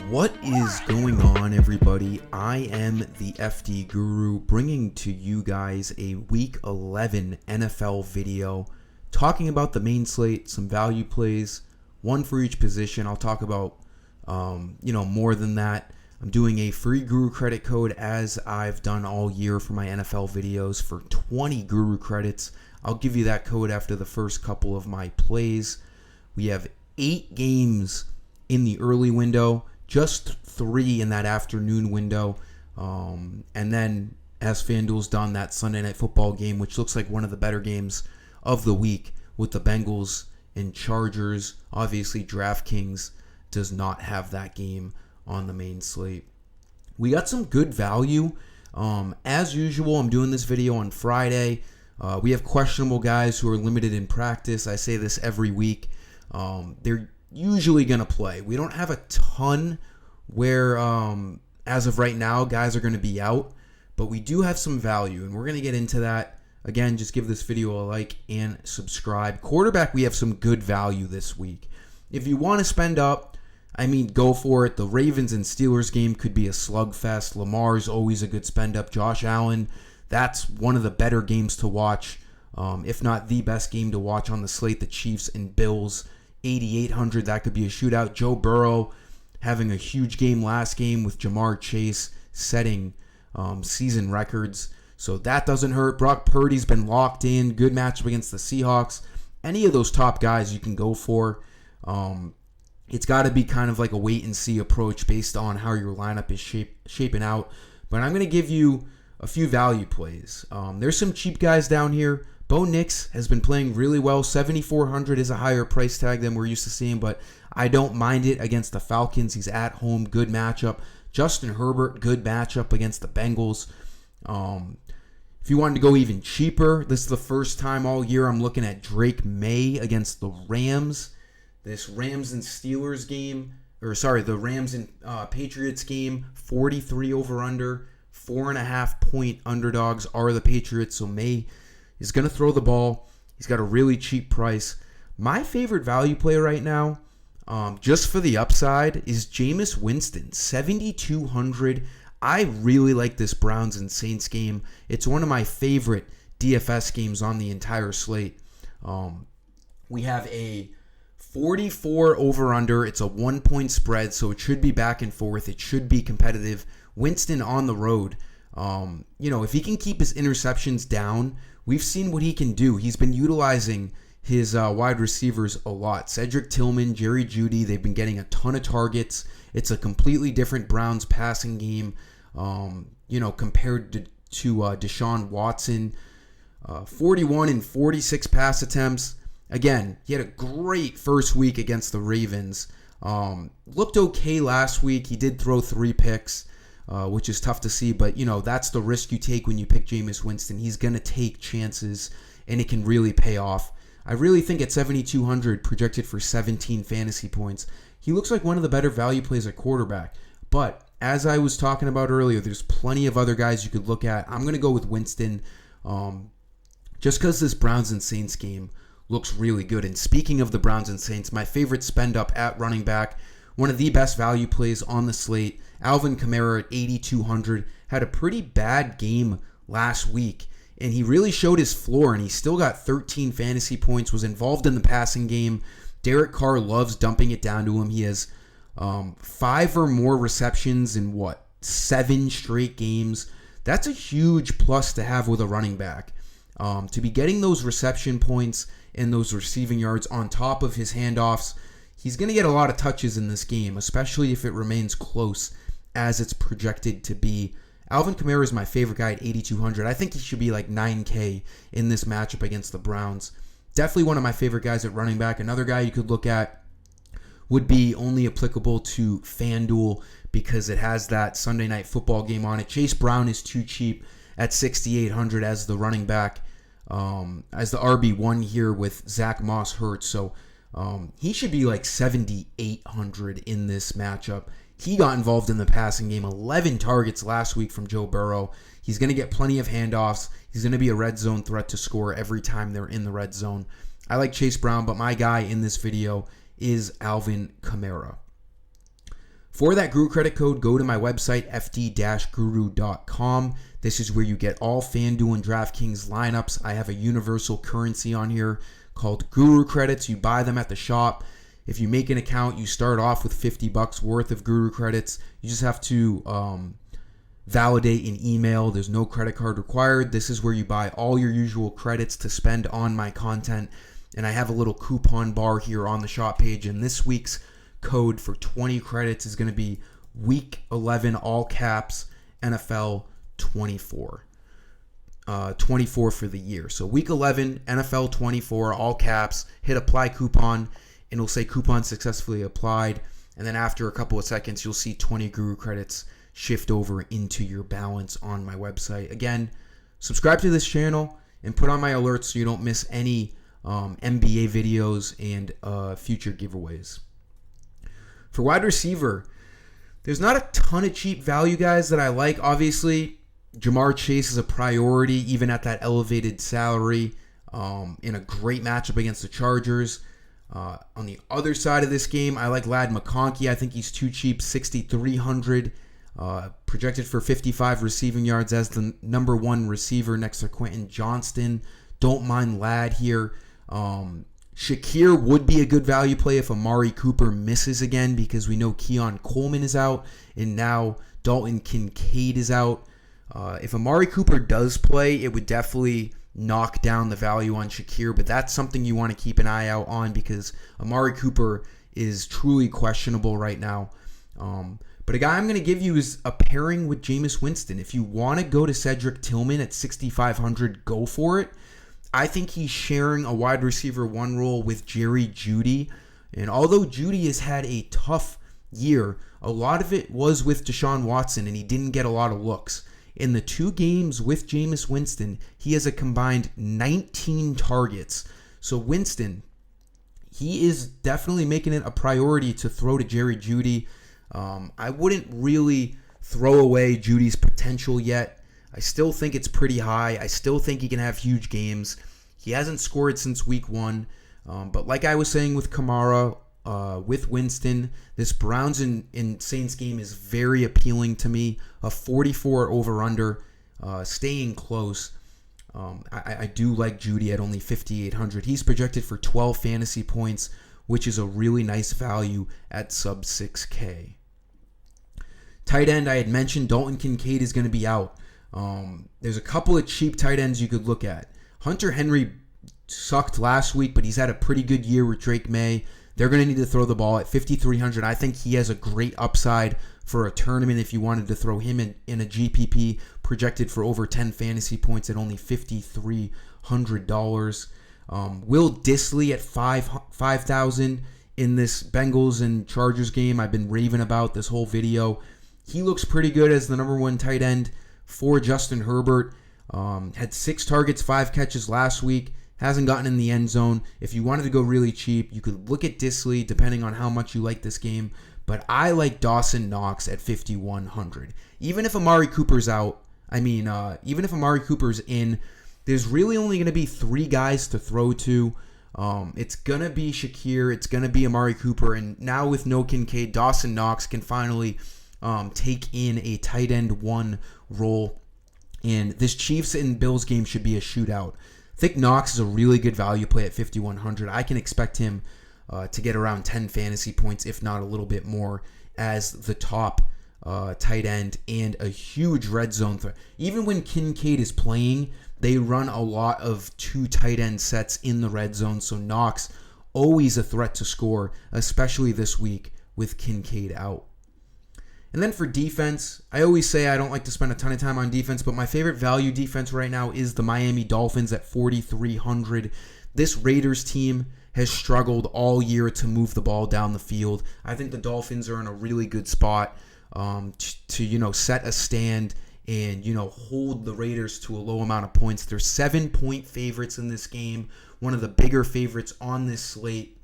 What is going on, everybody? I am the FDGURU, bringing to you guys a Week 11 NFL video, talking about the main slate, some value plays, one for each position. I'll talk about, more than that. I'm doing a free Guru credit code as I've done all year for my NFL videos for 20 Guru credits. I'll give you that code after the first couple of my plays. We have 8 games in the early window, just 3 in that afternoon window. And then as FanDuel's done, that Sunday Night Football game, which looks like one of the better games of the week with the Bengals and Chargers. Obviously, DraftKings does not have that game on the main slate. We got some good value. As usual, I'm doing this video on Friday. We have questionable guys who are limited in practice. I say this every week. They're usually going to play. We don't have a ton where, as of right now, guys are going to be out, but we do have some value, and we're going to get into that. Again, just give this video a like and subscribe. Quarterback, we have some good value this week. If you want to spend up, go for it. The Ravens and Steelers game could be a slugfest. Lamar's always a good spend up. Josh Allen, that's one of the better games to watch, if not the best game to watch on the slate. The Chiefs and Bills, 8,800, that could be a shootout. Joe Burrow having a huge game last game with Jamar Chase setting season records, so that doesn't hurt. Brock Purdy's been locked in. Good matchup against the Seahawks. Any of those top guys you can go for. It's got to be kind of like a wait-and-see approach based on how your lineup is shaping out. But I'm going to give you a few value plays. There's some cheap guys down here. Bo Nix has been playing really well. 7,400 is a higher price tag than we're used to seeing, but I don't mind it against the Falcons. He's at home, good matchup. Justin Herbert, good matchup against the Bengals. If you wanted to go even cheaper, this is the first time all year I'm looking at Drake May against the Rams. This Rams and Steelers game, the Rams and Patriots game, 43 over under, 4.5 point underdogs are the Patriots, so May is going to throw the ball. He's got a really cheap price. My favorite value play right now, just for the upside, is Jameis Winston, 7,200. I really like this Browns and Saints game. It's one of my favorite DFS games on the entire slate. We have a 44 over under. It's a 1-point spread, so it should be back and forth. It should be competitive. Winston on the road. If he can keep his interceptions down, we've seen what he can do. He's been utilizing his wide receivers a lot. Cedric Tillman, Jerry Jeudy, they've been getting a ton of targets. It's a completely different Browns passing game, compared to Deshaun Watson. 41 and 46 pass attempts. Again, he had a great first week against the Ravens. Looked okay last week. He did throw 3 picks, which is tough to see. But, that's the risk you take when you pick Jameis Winston. He's going to take chances, and it can really pay off. I really think at 7,200, projected for 17 fantasy points, he looks like one of the better value plays at quarterback. But as I was talking about earlier, there's plenty of other guys you could look at. I'm going to go with Winston just because this Browns and Saints game looks really good. And speaking of the Browns and Saints, my favorite spend up at running back, one of the best value plays on the slate, Alvin Kamara at 8,200, had a pretty bad game last week, and he really showed his floor, and he still got 13 fantasy points, was involved in the passing game. Derek Carr loves dumping it down to him. He has 5 or more receptions in 7 straight games. That's a huge plus to have with a running back. To be getting those reception points and those receiving yards on top of his handoffs, he's going to get a lot of touches in this game, especially if it remains close as it's projected to be. Alvin Kamara is my favorite guy at 8,200. I think he should be like 9K in this matchup against the Browns. Definitely one of my favorite guys at running back. Another guy you could look at would be only applicable to FanDuel because it has that Sunday Night Football game on it. Chase Brown is too cheap at 6,800 as the running back, as the RB1 here with Zach Moss hurt. So he should be like 7,800 in this matchup. He got involved in the passing game, 11 targets last week from Joe Burrow. He's going to get plenty of handoffs. He's going to be a red zone threat to score every time they're in the red zone. I like Chase Brown, but my guy in this video is Alvin Kamara. For that Guru credit code, go to my website, fd-guru.com. This is where you get all FanDuel and DraftKings lineups. I have a universal currency on here called Guru credits. You buy them at the shop. If you make an account, you start off with $50 worth of Guru credits. You just have to validate an email. There's no credit card required. This is where you buy all your usual credits to spend on my content. And I have a little coupon bar here on the shop page. And this week's code for 20 credits is going to be Week 11, all caps, NFL 24. 24 for the year. So Week 11, NFL 24, all caps, hit apply coupon, and it'll say coupon successfully applied. And then after a couple of seconds, you'll see 20 Guru credits shift over into your balance on my website. Again, subscribe to this channel and put on my alerts so you don't miss any NBA videos and future giveaways. For wide receiver, there's not a ton of cheap value guys that I like. Obviously, Jamar Chase is a priority even at that elevated salary in a great matchup against the Chargers. On the other side of this game, I like Ladd McConkey. I think he's too cheap, 6,300. Projected for 55 receiving yards as the number one receiver next to Quentin Johnston. Don't mind Ladd here. Shakir would be a good value play if Amari Cooper misses again because we know Keon Coleman is out and now Dalton Kincaid is out. If Amari Cooper does play, it would definitely knock down the value on Shakir, but that's something you want to keep an eye out on because Amari Cooper is truly questionable right now. But a guy I'm going to give you is a pairing with Jameis Winston. If you want to go to Cedric Tillman at 6,500, go for it. I think he's sharing a wide receiver one role with Jerry Jeudy. And although Jeudy has had a tough year, a lot of it was with Deshaun Watson, and he didn't get a lot of looks. In the 2 games with Jameis Winston, he has a combined 19 targets. So Winston, he is definitely making it a priority to throw to Jerry Jeudy. I wouldn't really throw away Judy's potential yet. I still think it's pretty high. I still think he can have huge games. He hasn't scored since week 1. But like I was saying with Kamara, with Winston, this Browns and Saints game is very appealing to me. A 44 over-under, staying close. I do like Jeudy at only 5,800. He's projected for 12 fantasy points, which is a really nice value at sub 6K. Tight end, I had mentioned Dalton Kincaid is going to be out. There's a couple of cheap tight ends you could look at. Hunter Henry sucked last week, but he's had a pretty good year with Drake May. They're going to need to throw the ball at 5,300. I think he has a great upside for a tournament if you wanted to throw him in a GPP, projected for over 10 fantasy points at only $5,300. Will Dissly at 5,000 in this Bengals and Chargers game I've been raving about this whole video. He looks pretty good as the number 1 tight end for Justin Herbert. Had 6 targets, 5 catches last week. Hasn't gotten in the end zone. If you wanted to go really cheap, you could look at Dissly depending on how much you like this game. But I like Dawson Knox at 5,100. Even if Amari Cooper's out, even if Amari Cooper's in, there's really only going to be 3 guys to throw to. It's going to be Shakir. It's going to be Amari Cooper. And now with no Kincaid, Dawson Knox can finally take in a tight end 1 role. And this Chiefs and Bills game should be a shootout. I think Knox is a really good value play at 5,100. I can expect him to get around 10 fantasy points, if not a little bit more, as the top tight end and a huge red zone threat. Even when Kincaid is playing, they run a lot of 2 tight end sets in the red zone. So Knox, always a threat to score, especially this week with Kincaid out. And then for defense, I always say I don't like to spend a ton of time on defense, but my favorite value defense right now is the Miami Dolphins at 4,300. This Raiders team has struggled all year to move the ball down the field. I think the Dolphins are in a really good spot to set a stand and hold the Raiders to a low amount of points. They're 7-point favorites in this game, one of the bigger favorites on this slate.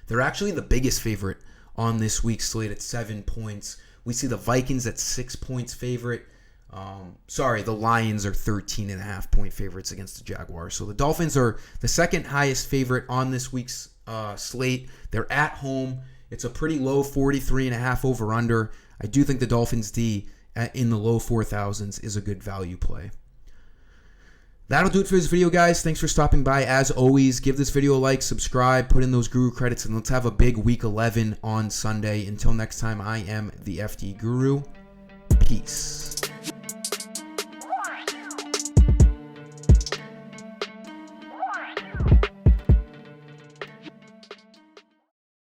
They're actually the biggest favorite on this week's slate at 7 points. We see the Vikings at 6 points favorite. The Lions are 13.5 point favorites against the Jaguars. So the Dolphins are the second highest favorite on this week's slate. They're at home. It's a pretty low 43.5 over under. I do think the Dolphins D in the low 4,000s is a good value play. That'll do it for this video, guys. Thanks for stopping by. As always, give this video a like, subscribe, put in those Guru credits, and let's have a big Week 11 on Sunday. Until next time, I am the FD Guru. Peace.